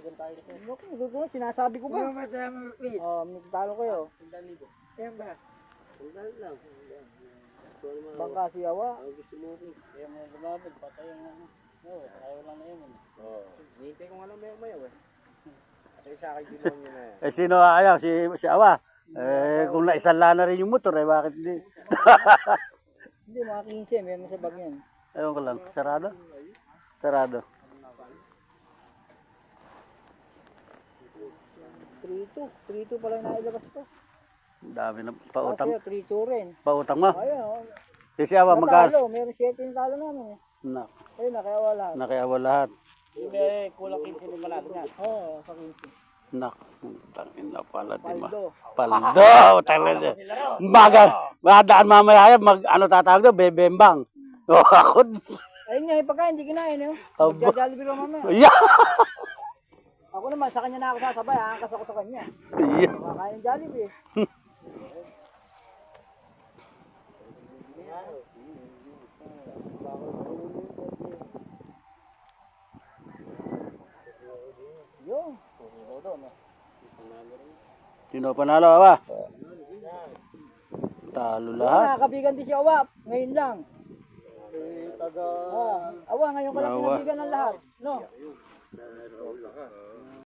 Okay, sinasabi ko ba? Talo kayo. Yan ba? Bangka si Awa. Gusto mo ko. Kaya mo lumabad, patay ang ano. Oo, ayaw lang na yun. Oo. Hintay ko nga lang mayaw eh. Kasi sa akin demonyo na yan. Eh sino ayaw? Si Awa. Eh kung naisala na rin yung motor eh bakit hindi? Hindi, mga 15, meron sa bag yan. Ewan ko lang. Sarado? Sarado. 3-2 pala yung nailabas ko. Ang dami na pautang. Kasi 3-2 rin. Pautang mo? Ayun, oh. Eh si Awa magkano? Natalo, meron 7 yung talo namin eh. Ayun, nakawala. Nakiawa lahat. Hindi, kulang 15 yung manalo niya. Oo, sa 15. Tangin na pala di ma. Paldo. Paldo, talaga. Madaan mamaya yan, ano tatawag doon, bebembang. O ako. Ayun nga, yung pagkain, hindi kinain eh. Aba. Magja-Jollibee lang mamaya. Yeah. Ako naman, sa kanya na ako sasabay, aangas ako sa kanya. Yeah. Makakain ng Jollibee. Yun. Sino panalo, Awa? Talo lahat. Nakakabigan din si Awa, ngayon lang. Awa, ngayon ka lang Awa. pinabigan ng lahat. No?